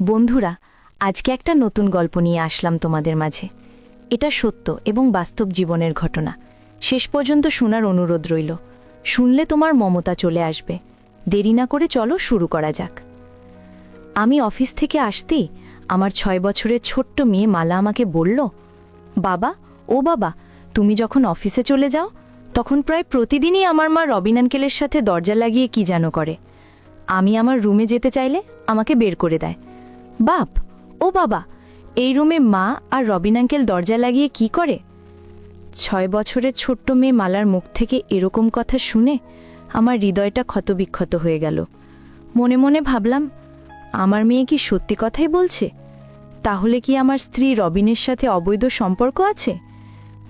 বন্ধুরা, আজকে একটা নতুন গল্প নিয়ে আসলাম তোমাদের মাঝে। এটা সত্য এবং বাস্তব জীবনের ঘটনা। শেষ পর্যন্ত শোনার অনুরোধ রইল। শুনলে তোমার মমতা চলে আসবে। দেরি না করে চলো শুরু করা যাক। আমি অফিস থেকে আসতেই আমার 6 বছরের ছোট্ট মেয়ে মালা আমাকে বলল, বাবা, ও বাবা, তুমি যখন অফিসে চলে যাও তখন প্রায় প্রতিদিনই আমার মা রবিন আঙ্কেলের সাথে দরজা লাগিয়ে কি যেন করে। আমি আমার রুমে যেতে চাইলে আমাকে বের করে দেয়। বাপ, ও বাবা, এই রুমে মা আর রবিন আঙ্কেল দরজা লাগিয়ে কি করে? 6 বছরের ছোট্ট মেয়ে মালার মুখ থেকে এরকম কথা শুনে আমার হৃদয়টা ক্ষতবিক্ষত হয়ে গেল। মনে মনে ভাবলাম, আমার মেয়ে কি সত্যি কথাই বলছে? তাহলে কি আমার স্ত্রী রবিনের সাথে অবৈধ সম্পর্ক আছে?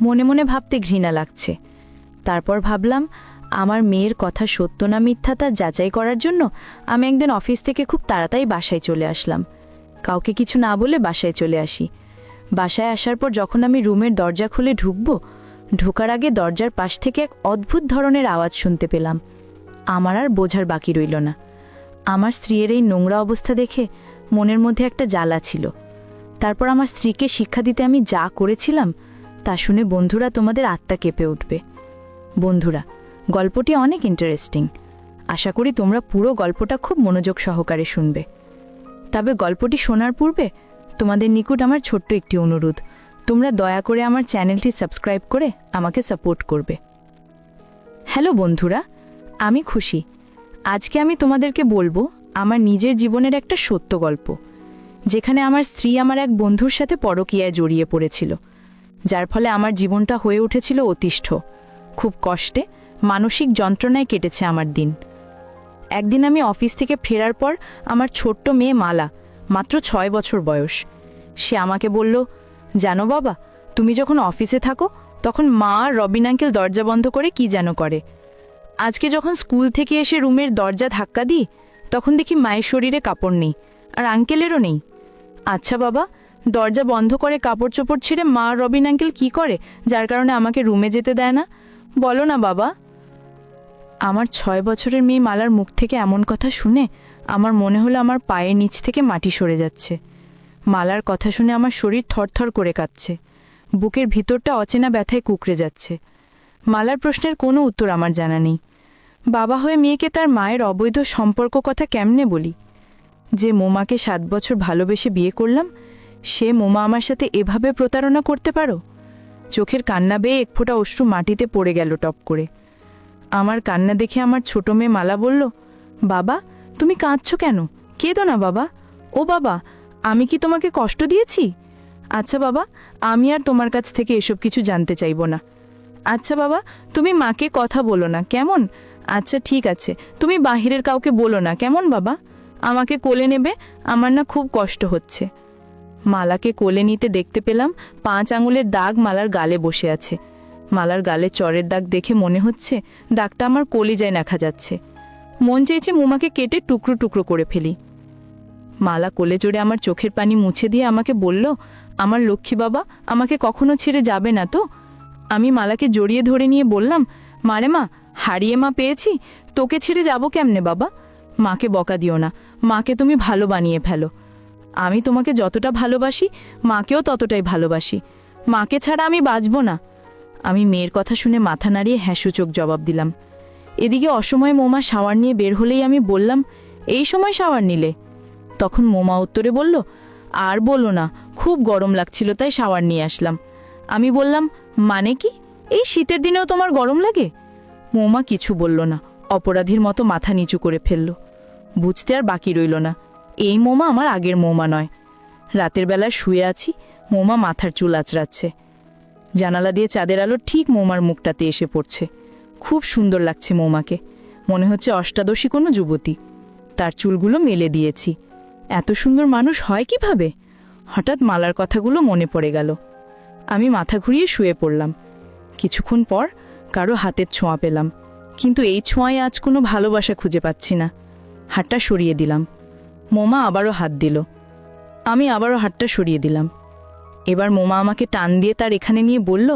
মনে মনে ভাবতে ঘৃণা লাগছে। তারপর ভাবলাম, আমার মেয়ের কথা সত্য না মিথ্যা তা যাচাই করার জন্য আমি একদিন অফিস থেকে খুব তাড়াতাড়ি বাসায় চলে আসলাম। কাউকে কিছু না বলে বাসায় চলে আসি। বাসায় আসার পর যখন আমি রুমের দরজা খুলে ঢোকার আগে দরজার পাশ থেকে এক অদ্ভুত ধরনের আওয়াজ শুনতে পেলাম। আমার আর বোঝার বাকি রইল না। আমার স্ত্রীর এই নোংরা অবস্থা দেখে মনের মধ্যে একটা জ্বালা ছিল। তারপর আমার স্ত্রীকে শিক্ষা দিতে আমি যা করেছিলাম তা শুনে বন্ধুরা তোমাদের আত্মা কেঁপে উঠবে। বন্ধুরা, গল্পটি অনেক ইন্টারেস্টিং। আশা করি তোমরা পুরো গল্পটা খুব মনোযোগ সহকারে শুনবে। তবে গল্পটি শোনার পূর্বে তোমাদের নিকট আমার ছোট্ট একটি অনুরোধ, তোমরা দয়া করে আমার চ্যানেলটি সাবস্ক্রাইব করে আমাকে সাপোর্ট করবে। হ্যালো বন্ধুরা, আমি খুশি। আজকে আমি তোমাদেরকে বলবো আমার নিজের জীবনের একটা সত্য গল্প, যেখানে আমার স্ত্রী আমার এক বন্ধুর সাথে পরকীয়ায় জড়িয়ে পড়েছিল, যার ফলে আমার জীবনটা হয়ে উঠেছিল অতিষ্ঠ। খুব কষ্টে, মানসিক যন্ত্রণায় কেটেছে আমার দিন। একদিন আমি অফিস থেকে ফেরার পর আমার ছোট্ট মেয়ে মালা, মাত্র 6 বছর বয়স, সে আমাকে বলল, জানো বাবা, তুমি যখন অফিসে থাকো তখন মা আর রবিন আঙ্কেল দরজা বন্ধ করে কি যেন করে। আজকে যখন স্কুল থেকে এসে রুমের দরজা ধাক্কা দিই তখন দেখি মায়ের শরীরে কাপড় নেই, আর আঙ্কেলেরও নেই। আচ্ছা বাবা, দরজা বন্ধ করে কাপড় চোপড় ছেড়ে মা আর রবিন আঙ্কেল কি করে, যার কারণে আমাকে রুমে যেতে দেয় না? বলো না বাবা। আমার 6 বছরের মেয়ে মালার মুখ থেকে এমন কথা শুনে আমার মনে হলো আমার পায়ের নিচ থেকে মাটি সরে যাচ্ছে। মালার কথা শুনে আমার শরীর থরথর করে কাঁপছে। বুকের ভিতরটা অচেনা ব্যথায় কুঁকড়ে যাচ্ছে। মালার প্রশ্নের কোনো উত্তর আমার জানা নেই। বাবা হয়ে মেয়েকে তার মায়ের অবৈধ সম্পর্ক কথা কেমনে বলি? যে মোমাকে 7 বছর ভালোবেসে বিয়ে করলাম, সে মোমা আমার সাথে এভাবে প্রতারণা করতে পারো? চোখের কান্না বেয়ে এক ফোঁটা অশ্রু মাটিতে পড়ে গেল টপ করে। আমার কান্না দেখে আমার ছোট মেয়ে মালা বলল, বাবা, তুমি কাঁদছো কেন? কেঁদো না বাবা। ও বাবা, আমি কি তোমাকে কষ্ট দিয়েছি? আচ্ছা বাবা, আমি আর তোমার কাছ থেকে এসব কিছু জানতে চাইব না। আচ্ছা বাবা, তুমি মাকে কথা বলো না, কেমন? আচ্ছা ঠিক আছে, তুমি বাহিরের কাউকে বলো না, কেমন বাবা? আমাকে কোলে নেবে, আমার না খুব কষ্ট হচ্ছে। মালাকে কোলে নিতে দেখতে পেলাম 5 আঙুলের দাগ মালার গালে বসে আছে। মালার গালে চরের দাগ দেখে মনে হচ্ছে দাগটা আমার কলিজায় নাখা যাচ্ছে। মন চেয়েছে মোমাকে কেটে টুকরো টুকরো করে ফেলি। মালা কোলে জোরে আমার চোখের পানি মুছে দিয়ে আমাকে বলল, আমার লক্ষ্মী বাবা, আমাকে কখনো ছেড়ে যাবে না তো? আমি মালাকে জড়িয়ে ধরে নিয়ে বললাম, মারে মা, হারিয়ে মা পেয়েছি, তোকে ছেড়ে যাব কেমনে বাবা? মাকে বকা দিও না, মাকে তুমি ভালো বানিয়ে ফেলো। আমি তোমাকে যতটা ভালোবাসি মাকেও ততটাই ভালোবাসি। মাকে ছাড়া আমি বাঁচব না। আমি মেয়ের কথা শুনে মাথা নাড়িয়ে হ্যাঁসূচক জবাব দিলাম। এদিকে অসময়ে মোমা শাওয়ার নিয়ে বের হলেই আমি বললাম, এই সময় শাওয়ার নিলে? তখন মোমা উত্তরে বলল, আর বলো না, খুব গরম লাগছিল তাই শাওয়ার নিয়ে আসলাম। আমি বললাম, মানে কি, এই শীতের দিনেও তোমার গরম লাগে? মোমা কিছু বলল না, অপরাধীর মতো মাথা নিচু করে ফেলল। বুঝতে আর বাকি রইল না, এই মোমা আমার আগের মোমা নয়। রাতের বেলায় শুয়ে আছি, মোমা মাথার চুল আঁচড়াচ্ছে। জানালা দিয়ে চাঁদের আলো ঠিক মোমার মুখটাতে এসে পড়ছে। খুব সুন্দর লাগছে মোমাকে, মনে হচ্ছে অষ্টাদশী কোনো যুবতী। তার চুলগুলো মেলে দিয়েছি। এত সুন্দর মানুষ হয় কিভাবে? হঠাৎ মালার কথাগুলো মনে পড়ে গেল। আমি মাথা ঘুরিয়ে শুয়ে পড়লাম। কিছুক্ষণ পর কারো হাতের ছোঁয়া পেলাম, কিন্তু এই ছোঁয়ায় আজ কোনো ভালোবাসা খুঁজে পাচ্ছি না। হাতটা সরিয়ে দিলাম। মোমা আবারও হাত দিল। আমি আবারও হাতটা সরিয়ে দিলাম। এবার মোমা আমাকে টান দিয়ে তার এখানে নিয়ে বলল,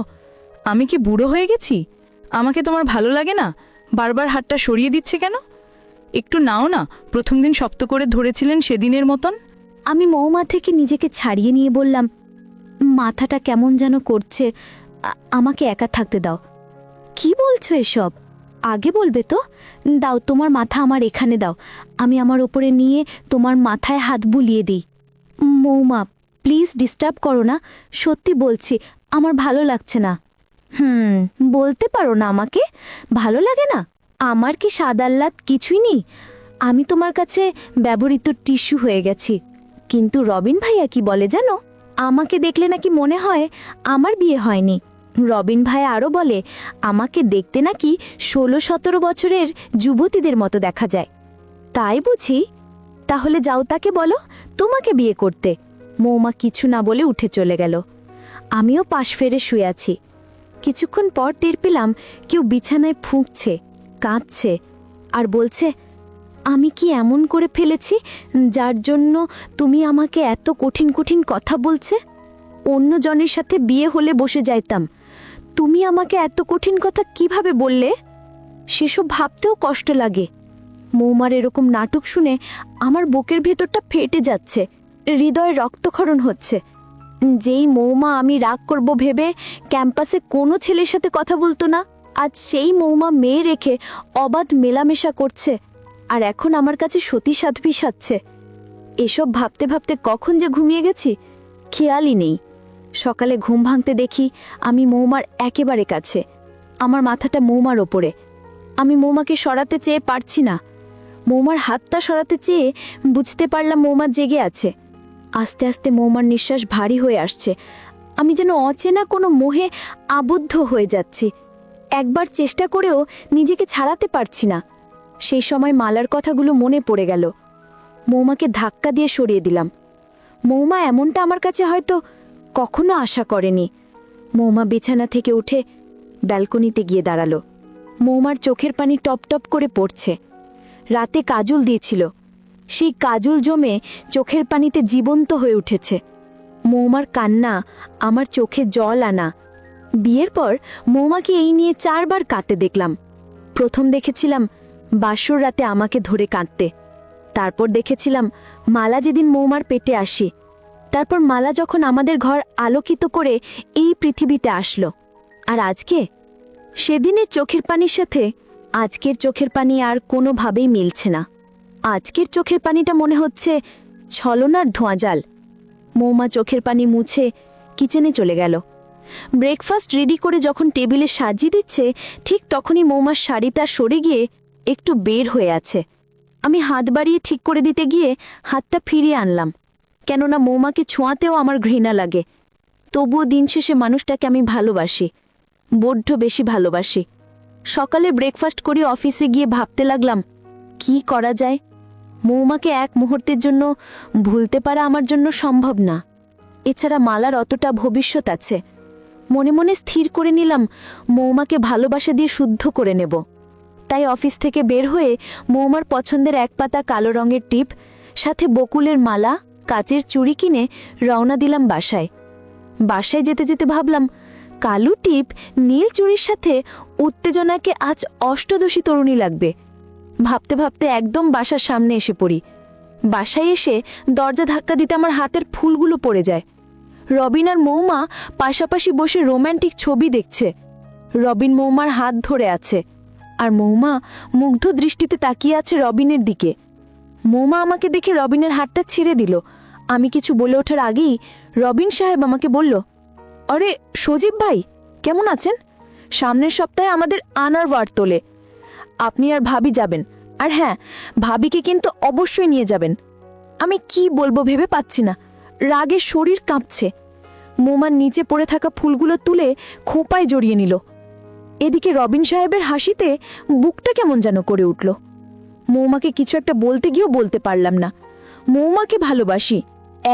আমি কি বুড়ো হয়ে গেছি? আমাকে তোমার ভালো লাগে না? বারবার হাতটা সরিয়ে দিচ্ছে কেন? একটু নাও না, প্রথম দিন শক্ত করে ধরেছিলেন সেদিনের মতন। আমি মৌমা থেকে নিজেকে ছাড়িয়ে নিয়ে বললাম, মাথাটা কেমন যেন করছে, আমাকে একা থাকতে দাও। কি বলছো এসব? আগে বলবে তো। দাও, তোমার মাথা আমার এখানে দাও, আমি আমার ওপরে নিয়ে তোমার মাথায় হাত বুলিয়ে দিই। মৌমা, প্লিজ ডিস্টার্ব করো না, সত্যি বলছি, আমার ভালো লাগছে না। বলতে পারো না আমাকে ভালো লাগে না? আমার কি সাদাল্লাদ কিছুই নেই? আমি তোমার কাছে ব্যবহৃত টিস্যু হয়ে গেছি। কিন্তু রবিন ভাইয়া কি বলে জানো? আমাকে দেখলে নাকি মনে হয় আমার বিয়ে হয়নি। রবিন ভাইয়া আরও বলে, আমাকে দেখতে নাকি 16-17 বছরের যুবতীদের মতো দেখা যায়। তাই বুঝি? তাহলে যাও তাকে বলো তোমাকে বিয়ে করতে। মৌমা কিছু না বলে উঠে চলে গেল। আমিও পাশ ফেরে শুয়ে আছি। কিছুক্ষণ পর টের পেলাম কেউ বিছানায় ফুঁকছে, কাঁদছে আর বলছে, আমি কি এমন করে ফেলেছি যার জন্য তুমি আমাকে এত কঠিন কঠিন কথা বলছে? অন্য জনের সাথে বিয়ে হলে বসে যাইতাম, তুমি আমাকে এত কঠিন কথা কিভাবে বললে? সেসব ভাবতেও কষ্ট লাগে। মৌমার এরকম নাটক শুনে আমার বুকের ভেতরটা ফেটে যাচ্ছে, হৃদয়ে রক্তক্ষরণ হচ্ছে। যেই মৌমা আমি রাগ করব ভেবে ক্যাম্পাসে কোনো ছেলের সাথে কথা বলতো না, আজ সেই মৌমা মেয়ে রেখে অবাধ মেলামেশা করছে, আর এখন আমার কাছে সতী সাধ্বী সাজছে। এসব ভাবতে ভাবতে কখন যে ঘুমিয়ে গেছি খেয়ালই নেই। সকালে ঘুম ভাঙতে দেখি আমি মৌমার একেবারে কাছে, আমার মাথাটা মৌমার ওপরে। আমি মৌমাকে সরাতে চেয়ে পারছি না। মৌমার হাতটা সরাতে চেয়ে বুঝতে পারলাম মৌমা জেগে আছে। আস্তে আস্তে মৌমার নিঃশ্বাস ভারী হয়ে আসছে। আমি যেন অচেনা কোনো মোহে আবদ্ধ হয়ে যাচ্ছি। একবার চেষ্টা করেও নিজেকে ছাড়াতে পারছি না। সেই সময় মালার কথাগুলো মনে পড়ে গেল। মৌমাকে ধাক্কা দিয়ে সরিয়ে দিলাম। মৌমা এমনটা আমার কাছে হয়তো কখনো আশা করেনি। মৌমা বিছানা থেকে উঠে ব্যালকনিতে গিয়ে দাঁড়ালো। মৌমার চোখের পানি টপ টপ করে পড়ছে। রাতে কাজল দিয়েছিল, সেই কাজল জমে চোখের পানিতে জীবন্ত হয়ে উঠেছে। মৌমার কান্না আমার চোখে জল আনা। বিয়ের পর মৌমাকে এই নিয়ে 4 বার কাঁদতে দেখলাম। প্রথম দেখেছিলাম বাসর রাতে আমাকে ধরে কাঁদতে। তারপর দেখেছিলাম মালা যেদিন মৌমার পেটে আসি। তারপর মালা যখন আমাদের ঘর আলোকিত করে এই পৃথিবীতে আসলো। আর আজকে সেদিনের চোখের পানির সাথে আজকের চোখের পানি আর কোনোভাবেই মিলছে না। আজকের চোখের পানিটা মনে হচ্ছে ছলনার ধোঁয়াজাল। মৌমা চোখের পানি মুছে কিচেনে চলে গেল। ব্রেকফাস্ট রেডি করে যখন টেবিলে সাজিয়ে দিচ্ছে, ঠিক তখনই মৌমার শাড়িটা সরে গিয়ে একটু বের হয়ে আছে। আমি হাত বাড়িয়ে ঠিক করে দিতে গিয়ে হাতটা ফিরিয়ে আনলাম, কেননা মৌমাকে ছোঁয়াতেও আমার ঘৃণা লাগে। তবুও দিন শেষে মানুষটাকে আমি ভালোবাসি, বড্ড বেশি ভালোবাসি। সকালে ব্রেকফাস্ট করে অফিসে গিয়ে ভাবতে লাগলাম কি করা যায়। মৌমাকে এক মুহূর্তের জন্য ভুলতে পারা আমার জন্য সম্ভব না। এছাড়া মালার অতটা ভবিষ্যৎ আছে। মনে মনে স্থির করে নিলাম মৌমাকে ভালোবাসা দিয়ে শুদ্ধ করে নেব। তাই অফিস থেকে বের হয়ে মৌমার পছন্দের 1 পাতা কালো রঙের টিপ সাথে বকুলের মালা, কাচের চুড়ি কিনে রওনা দিলাম বাসায়। বাসায় যেতে যেতে ভাবলাম কালো টিপ নীল চুড়ির সাথে উত্তেজনাকে আজ অষ্টদশী তরুণী লাগবে। ভাবতে ভাবতে একদম বাসার সামনে এসে পড়ি। বাসায় এসে দরজা ধাক্কা দিতে আমার হাতের ফুলগুলো পড়ে যায়। রবিন আর মৌমা পাশাপাশি বসে রোম্যান্টিক ছবি দেখছে। রবিন মৌমার হাত ধরে আছে, আর মৌমা মুগ্ধ দৃষ্টিতে তাকিয়ে আছে রবিনের দিকে। মৌমা আমাকে দেখে রবিনের হাতটা ছেড়ে দিল। আমি কিছু বলে ওঠার আগেই রবিন সাহেব আমাকে বলল, আরে সজীব ভাই, কেমন আছেন? সামনের সপ্তাহে আমাদের আনার ওয়ার তোলে। আপনি আর ভাবি যাবেন, আর হ্যাঁ, ভাবিকে কিন্তু অবশ্যই নিয়ে যাবেন। আমি কি বলবো ভেবে পাচ্ছি না, রাগে শরীর কাঁপছে। মৌমার নিচে পড়ে থাকা ফুলগুলো তুলে খোঁপায় জড়িয়ে নিল। এদিকে রবিন সাহেবের হাসিতে বুকটা কেমন যেন করে উঠল। মৌমাকে কিছু একটা বলতে গিয়েও বলতে পারলাম না। মৌমাকে ভালোবাসি,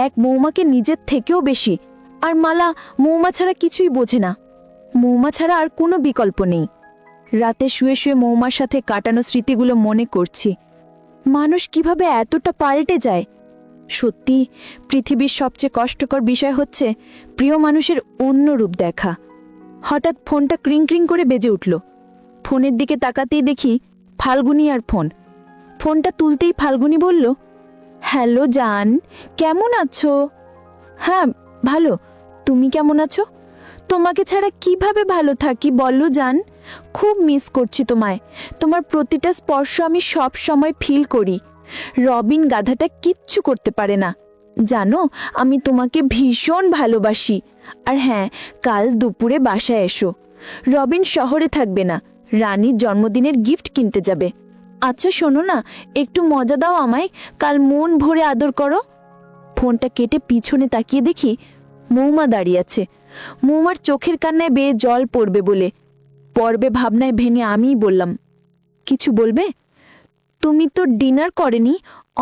এক মৌমাকে নিজের থেকেও বেশি। আর মালা মৌমা ছাড়া কিছুই বোঝে না। মৌমা ছাড়া আর কোনো বিকল্প নেই। রাতে শুয়ে শুয়ে মৌমার সাথে কাটানো স্মৃতিগুলো মনে করছি। মানুষ কিভাবে এতটা পাল্টে যায়। সত্যি পৃথিবীর সবচেয়ে কষ্টকর বিষয় হচ্ছে প্রিয় মানুষের অন্য রূপ দেখা। হঠাৎ ফোনটা ক্রিং ক্রিং করে বেজে উঠল। ফোনের দিকে তাকাতেই দেখি ফাল্গুনি আর ফোন। ফোনটা তুলতেই ফাল্গুনি বলল, হ্যালো জান, কেমন আছো? হ্যাঁ, ভালো। তুমি কেমন আছো? তোমাকে ছাড়া কিভাবে ভালো থাকি বলো জান। খুব মিস করছি তোমায়। তোমার প্রতিটা স্পর্শ আমি সব সময় ফিল করি। রবিন গাধাটা কিচ্ছু করতে পারে না। জানো, আমি তোমাকে ভীষণ ভালোবাসি। আর হ্যাঁ, কাল দুপুরে বাসায় এসো। রবিন শহরে থাকবে না, রানীর জন্মদিনের গিফট কিনতে যাবে। আচ্ছা শোনো না, একটু মজা দাও আমায়, কাল মন ভরে আদর করো। ফোনটা কেটে পিছনে তাকিয়ে দেখি মৌমা দাঁড়িয়ে আছে। মৌমার চোখের কান্নায় বেয়ে জল পড়বে বলে পর্বে ভাবনায় ভেঙে আমিই বললাম, কিছু বলবে? তুমি তো ডিনার করেনি।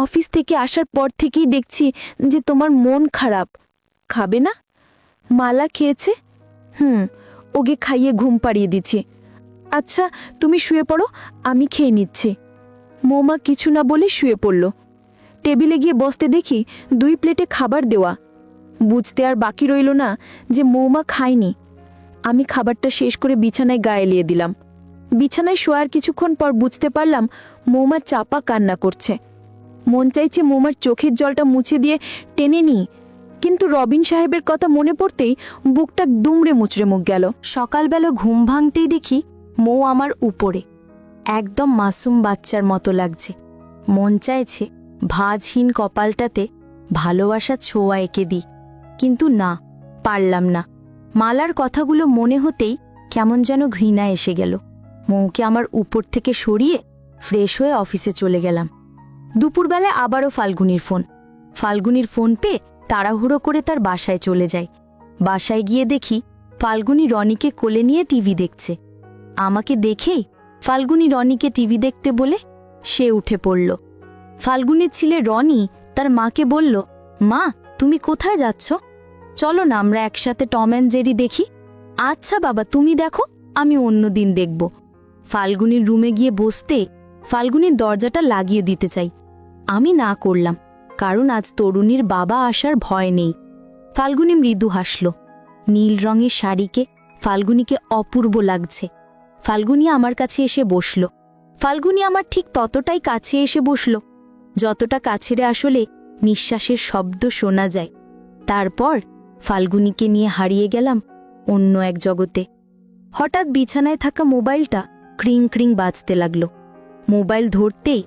অফিস থেকে আসার পর থেকেই দেখছি যে তোমার মন খারাপ। খাবে না? মালা খেয়েছে? ওকে খাইয়ে ঘুম পাড়িয়ে দিচ্ছি। আচ্ছা, তুমি শুয়ে পড়ো, আমি খেয়ে নিচ্ছি। মৌমা কিছু না বলে শুয়ে পড়ল। টেবিলে গিয়ে বসতে দেখি 2 প্লেটে খাবার দেওয়া। বুঝতে আর বাকি রইল না যে মৌমা খায়নি। আমি খাবারটা শেষ করে বিছানায় গা এলিয়ে দিলাম। বিছানায় শোয়ার কিছুক্ষণ পর বুঝতে পারলাম মৌমা চাপা কান্না করছে। মন চাইছে মৌমার চোখের জলটা মুছে দিয়ে টেনে নিই, কিন্তু রবিন সাহেবের কথা মনে পড়তেই বুকটা দুমড়ে মুচড়ে মুখ গেল। সকালবেলা ঘুম ভাঙতেই দেখি মৌ আমার উপরে, একদম মাসুম বাচ্চার মতো লাগছে। মন চাইছে ভাঁজহীন কপালটাতে ভালোবাসা ছোঁয়া এঁকে দিই, কিন্তু না, পারলাম না। মালার কথাগুলো মনে হতেই কেমন যেন ঘৃণা এসে গেল। মৌকে আমার উপর থেকে সরিয়ে ফ্রেশ হয়ে অফিসে চলে গেলাম। দুপুরবেলায় আবারও ফাল্গুনির ফোন পেয়ে তাড়াহুড়ো করে তার বাসায় চলে যাই। বাসায় গিয়ে দেখি ফাল্গুনি রনিকে কোলে নিয়ে টিভি দেখছে। আমাকে দেখেই ফাল্গুনি রনিকে টিভি দেখতে বলে সে উঠে পড়ল। ফাল্গুনির ছেলে রনি তার মাকে বলল, মা, তুমি কোথায় যাচ্ছ? চলো না আমরা একসাথে টম অ্যান্ড জেরি দেখি। আচ্ছা বাবা, তুমি দেখো, আমি অন্য দিন দেখব। ফাল্গুনির রুমে গিয়ে বসতে ফাল্গুনির দরজাটা লাগিয়ে দিতে চাই। আমি না করলাম, কারণ আজ তরুণীর বাবা আসার ভয় নেই। ফাল্গুনি মৃদু হাসল। নীল রঙের শাড়িকে ফাল্গুনিকে অপূর্ব লাগছে। ফাল্গুনি আমার কাছে এসে বসল। ফাল্গুনি আমার ঠিক ততটাই কাছে এসে বসল যতটা কাছেরে আসলে নিঃশ্বাসের শব্দ শোনা যায়। তারপর ফাল্গুনিকে নিয়ে হারিয়ে গেলাম অন্য এক জগতে। হঠাৎ বিছানায় থাকা মোবাইলটা ক্রিং ক্রিং বাজতে লাগল। মোবাইল ধরতেই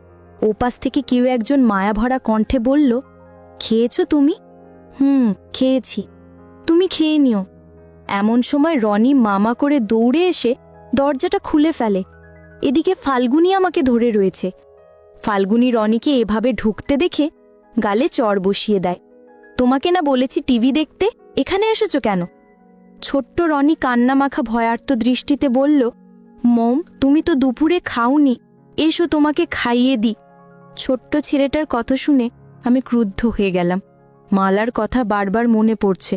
ওপাশ থেকে কেউ একজন মায়াভরা কণ্ঠে বলল, খেয়েছ তুমি? খেয়েছি, তুমি খেয়ে নিও। এমন সময় রনি মামা করে দৌড়ে এসে দরজাটা খুলে ফেলে। এদিকে ফাল্গুনি আমাকে ধরে রয়েছে। ফাল্গুনি রনিকে এভাবে ঢুকতে দেখে গালে চড় বসিয়ে দেয়। তোমাকে না বলেছি টিভি দেখতে, এখানে এসেছো কেন? ছোট্ট রনি কান্নামাখা ভয়ার্ত দৃষ্টিতে বলল, মম, তুমি তো দুপুরে খাওনি, এসো তোমাকে খাইয়ে দি। ছোট্ট ছেলেটার কথা শুনে আমি ক্রুদ্ধ হয়ে গেলাম। মালার কথা বারবার মনে পড়ছে।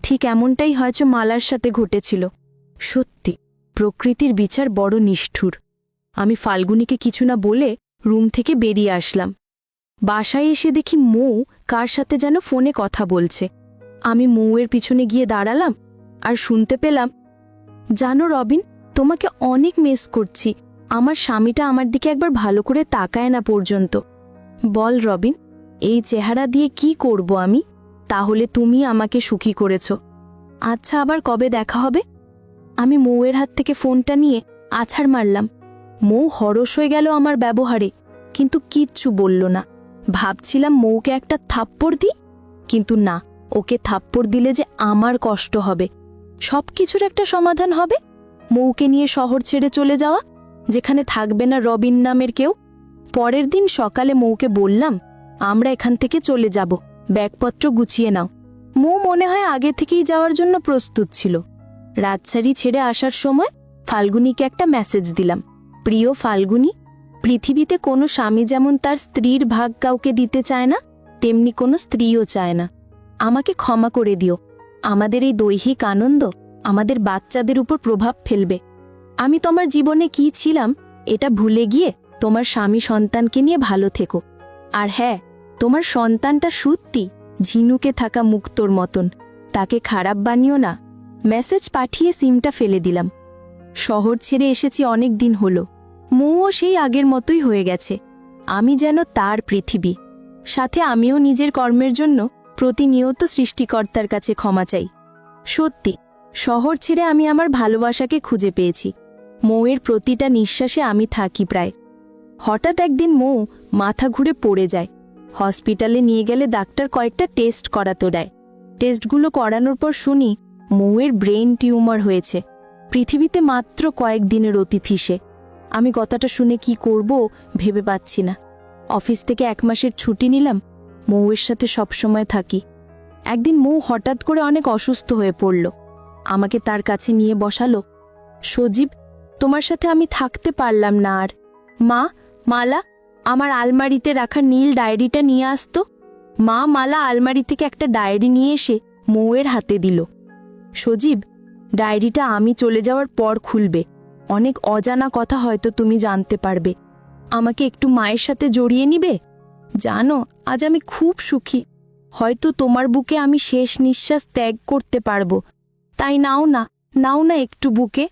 ঠিক এমনটাই হয়তো মালার সাথে ঘটেছিল। সত্যি, প্রকৃতির বিচার বড় নিষ্ঠুর। আমি ফাল্গুনিকে কিছু না বলে রুম থেকে বেরিয়ে আসলাম। বাসায় এসে দেখি মৌ কার সাথে যেন ফোনে কথা বলছে। আমি মৌয়ের পিছনে গিয়ে দাঁড়ালাম আর শুনতে পেলাম, জানো রবিন, তোমাকে অনেক মিস করছি। আমার স্বামীটা আমার দিকে একবার ভালো করে তাকায় না পর্যন্ত। বল রবিন, এই চেহারা দিয়ে কি করব আমি? তাহলে তুমি আমাকে সুখী করেছ। আচ্ছা, আবার কবে দেখা হবে? আমি মৌয়ের হাত থেকে ফোনটা নিয়ে আছাড় মারলাম। মৌ হরস হয়ে গেল আমার ব্যবহারে, কিন্তু কিচ্ছু বলল না। ভাবছিলাম মৌকে একটা থাপ্পড় দিই, কিন্তু না, ওকে থাপ্পড় দিলে যে আমার কষ্ট হবে। সব কিছুর একটা সমাধান হবে। মৌকে নিয়ে শহর ছেড়ে চলে যাওয়া, যেখানে থাকবে না রবিন নামের কেউ। পরের দিন সকালে মৌকে বললাম, আমরা এখান থেকে চলে যাব, ব্যাগপত্র গুছিয়ে নাও। মৌ মনে হয় আগে থেকেই যাওয়ার জন্য প্রস্তুত ছিল। রাজশাহী ছেড়ে আসার সময় ফাল্গুনিকে একটা মেসেজ দিলাম, প্রিয় ফাল্গুনি, পৃথিবীতে কোনো স্বামী যেমন তার স্ত্রীর ভাগ কাউকে দিতে চায় না, তেমনি কোনো স্ত্রীও চায় না। আমাকে ক্ষমা করে দিও। আমাদের এই দৈহিক আনন্দ আমাদের বাচ্চাদের উপর প্রভাব ফেলবে। আমি তোমার জীবনে কি ছিলাম এটা ভুলে গিয়ে তোমার স্বামী সন্তানকে নিয়ে ভালো থেকো। আর হ্যাঁ, তোমার সন্তানটা সত্যি ঝিনুকে থাকা মুক্তোর মতন, তাকে খারাপ বানিও না। মেসেজ পাঠিয়ে সিমটা ফেলে দিলাম। শহর ছেড়ে এসেছি অনেক দিন হলো। মৌও সেই আগের মতোই হয়ে গেছে। আমি যেন তার পৃথিবী। সাথে আমিও নিজের কর্মের জন্য প্রতিনিয়ত সৃষ্টিকর্তার কাছে ক্ষমা চাই। সত্যি, শহর ছেড়ে আমি আমার ভালোবাসাকে খুঁজে পেয়েছি। মৌয়ের প্রতিটা নিঃশ্বাসে আমি থাকি প্রায়। হঠাৎ একদিন মৌ মাথা ঘুরে পড়ে যায়। হসপিটালে নিয়ে গেলে ডাক্তার কয়েকটা টেস্ট করাতে দেয়। টেস্টগুলো করানোর পর শুনি মৌয়ের ব্রেন টিউমার হয়েছে। পৃথিবীতে মাত্র কয়েকদিনের অতিথি সে। আমি কথাটা শুনে কি করব ভেবে পাচ্ছি না। অফিস থেকে 1 মাসের ছুটি নিলাম, মৌয়ের সাথে সবসময় থাকি। একদিন মৌ হঠাৎ করে অনেক অসুস্থ হয়ে পড়ল। আমাকে তার কাছে নিয়ে বসালো। সজীব, তোমার সাথে আমি থাকতে পারলাম না আর। মা, মালা, আমার আলমারিতে রাখা নীল ডায়েরিটা নিয়ে আসতো। মা মালা আলমারি থেকে একটা ডায়েরি নিয়ে এসে মৌয়ের হাতে দিল। সজীব, ডায়েরিটা আমি চলে যাওয়ার পর খুলবে। অনেক অজানা কথা হয়তো তুমি জানতে পারবে। আমাকে একটু মায়ের সাথে জড়িয়ে নিবে। জানো, আজ আমি খুব সুখী। হয়তো তোমার বুকে আমি শেষ নিঃশ্বাস ত্যাগ করতে পারবো। তাই নাও না, নাও না একটু বুকে।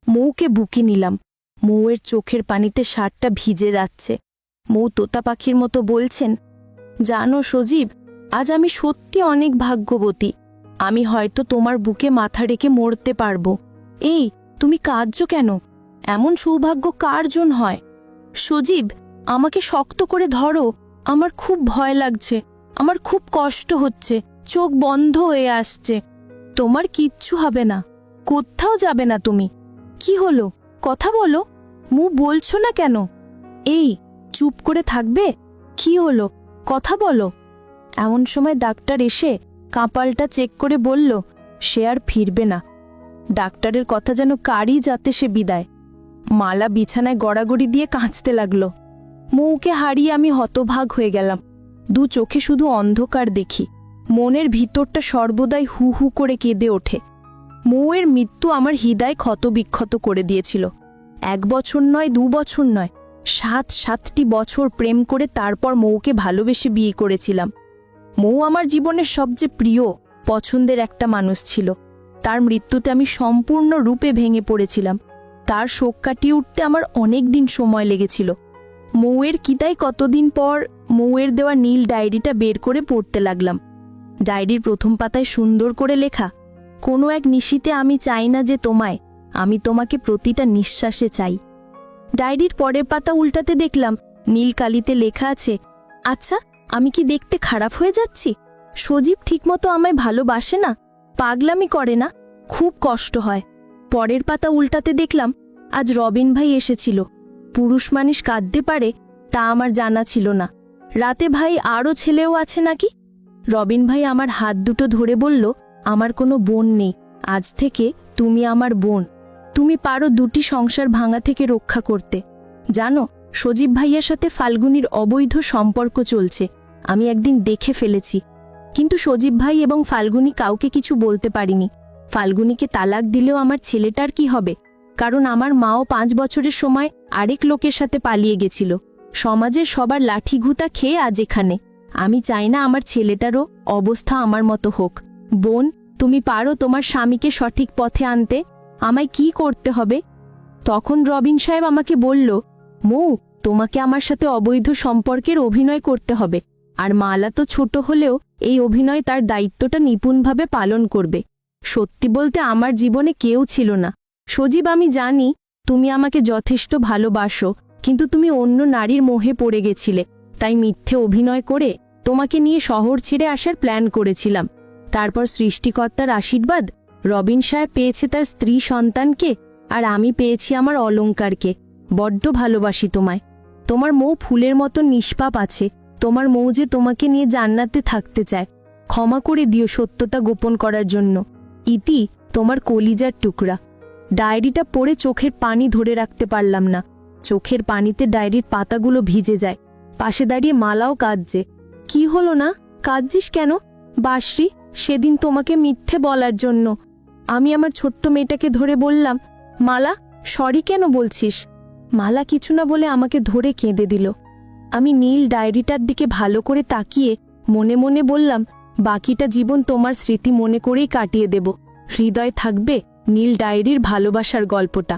মৌকে বুকে নিলাম। মৌয়ের চোখের পানিতে শার্টটা ভিজে যাচ্ছে। মৌ তোতা পাখির মতো বলছেন, জানো সজীব, আজ আমি সত্যি অনেক ভাগ্যবতী। আমি হয়তো তোমার বুকে মাথা রেখে মরতে পারবো। এই, তুমি কাঁদছো কেন? এমন সৌভাগ্য কার জন হয়? সজীব, আমাকে শক্ত করে ধরো। আমার খুব ভয় লাগছে, আমার খুব কষ্ট হচ্ছে, চোখ বন্ধ হয়ে আসছে। তোমার কিচ্ছু হবে না, কোথাও যাবে না তুমি। কি হলো, কথা বলো। বলছো না কেন? এই, চুপ করে থাকবে? কি হলো, কথা বলো। এমন সময় ডাক্তার এসে কপালটা চেক করে বলল, সে আর ফিরবে না। ডাক্তারের কথা যেন কারই যাতে সে বিদায়। মালা বিছানায় গড়াগড়ি দিয়ে কাঁদতে লাগলো। মৌকে হারিয়ে আমি হতভাগ হয়ে গেলাম। 2 চোখে শুধু অন্ধকার দেখি। মনের ভিতরটা সর্বদাই হু হু করে কেঁদে ওঠে। মৌয়ের মৃত্যু আমার হৃদয় ক্ষতবিক্ষত করে দিয়েছিল। 1 বছর নয়, 2 বছর নয়, 7টি বছর প্রেম করে তারপর মৌকে ভালোবেসে বিয়ে করেছিলাম। মৌ আমার জীবনের সবচেয়ে প্রিয়, পছন্দের একটা মানুষ ছিল। তার মৃত্যুতে আমি সম্পূর্ণ রূপে ভেঙে পড়েছিলাম। তার শোক কাটিয়ে উঠতে আমার অনেক দিন সময় লেগেছিল। মৌয়ের কিতাই কতদিন পর মৌয়ের দেওয়া নীল ডায়েরিটা বের করে পড়তে লাগলাম। ডায়েরির প্রথম পাতায় সুন্দর করে লেখা, কোনো এক নিশীতে আমি চাই না যে তোমায়, আমি তোমাকে প্রতিটা নিঃশ্বাসে চাই। ডায়েরির পরের পাতা উল্টাতে দেখলাম নীল কালিতে লেখা আছে, আচ্ছা, আমি কি দেখতে খারাপ হয়ে যাচ্ছি? সজীব ঠিকমতো আমায় ভালোবাসে না, পাগলামি করে না, খুব কষ্ট হয়। পরের পাতা উল্টাতে দেখলাম আজ রবিন ভাই এসেছিল। পুরুষ মানুষ কাঁদতে পারে তা আমার জানা ছিল না। রাতে ভাই আরও ছেলেও আছে নাকি? রবিন ভাই আমার হাত দুটো ধরে বলল, আমার কোনো বোন নেই, আজ থেকে তুমি আমার বোন। তুমি পারো 2টি সংসার ভাঙা থেকে রক্ষা করতে। জানো, সজীব ভাইয়ার সাথে ফাল্গুনির অবৈধ সম্পর্ক চলছে। আমি একদিন দেখে ফেলেছি, কিন্তু সজীব ভাই এবং ফাল্গুনি কাউকে কিছু বলতে পারিনি। ফাল্গুনিকে তালাক দিলেও আমার ছেলেটার কি হবে? কারণ আমার মাও 5 বছরের সময় আরেক লোকের সাথে পালিয়ে গেছিল। সমাজের সবার লাঠিঘুতা খেয়ে আজ এখানে। আমি চাই না আমার ছেলেটারও অবস্থা আমার মতো হোক। বোন, তুমি পারো তোমার স্বামীকে সঠিক পথে আনতে? আমায় কি করতে হবে? তখন রবিন সাহেব আমাকে বলল, মৌ, তোমাকে আমার সাথে অবৈধ সম্পর্কের অভিনয় করতে হবে। আর মালা তো ছোট হলেও এই অভিনয় তার দায়িত্বটা নিপুণভাবে পালন করবে। সত্যি বলতে আমার জীবনে কেউ ছিল না। সজীব, আমি জানি তুমি আমাকে যথেষ্ট ভালোবাসো, কিন্তু তুমি অন্য নারীর মোহে পড়ে গেছিলে। তাই মিথ্যে অভিনয় করে তোমাকে নিয়ে শহর ছেড়ে আসার প্ল্যান করেছিলাম। তারপর সৃষ্টিকর্তার আশীর্বাদ, রবিন সাহেব পেয়েছে তার স্ত্রী সন্তানকে, আর আমি পেয়েছি আমার অলংকারকে। বড্ড ভালোবাসি তোমায়। তোমার মৌ ফুলের মতো নিষ্পাপ আছে। তোমার মৌ যে তোমাকে নিয়ে জান্নাতে থাকতে চায়। ক্ষমা করে দিও সত্যতা গোপন করার জন্য। ইতি, তোমার কলিজার টুকরা। ডায়েরিটা পড়ে চোখের পানি ধরে রাখতে পারলাম না। চোখের পানিতে ডায়েরির পাতাগুলো ভিজে যায়। পাশে দাঁড়িয়ে মালাও কাঁদছে। কি হলো না, কাঁদছিস কেন? বাসরি, সেদিন তোমাকে মিথ্যে বলার জন্য। আমি আমার ছোট্ট মেয়েটাকে ধরে বললাম, মালা, সরি কেন বলছিস? মালা কিছু না বলে আমাকে ধরে কেঁদে দিল। আমি নীল ডায়েরিটার দিকে ভালো করে তাকিয়ে মনে মনে বললাম, বাকিটা জীবন তোমার স্মৃতি মনে করেই কাটিয়ে দেব। হৃদয় থাকবে নীল ডায়েরির ভালোবাসার গল্পটা।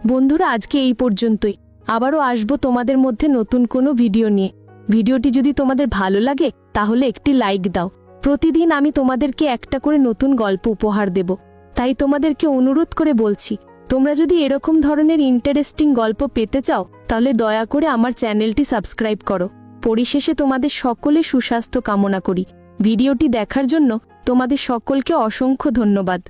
বন্ধুরা, আজকে এই পর্যন্তই। আবারও আসবো তোমাদের মধ্যে নতুন কোনো ভিডিও নিয়ে। ভিডিওটি যদি তোমাদের ভালো লাগে তাহলে একটি লাইক দাও। প্রতিদিন আমি তোমাদেরকে একটা করে নতুন গল্প উপহার দেব, তাই তোমাদেরকে অনুরোধ করে বলছি, তোমরা যদি এরকম ধরনের ইন্টারেস্টিং গল্প পেতে চাও তাহলে দয়া করে আমার চ্যানেলটি সাবস্ক্রাইব করো। পরিশেষে তোমাদের সকলে সুস্বাস্থ্য কামনা করি। ভিডিওটি দেখার জন্য তোমাদের সকলকে অসংখ্য ধন্যবাদ।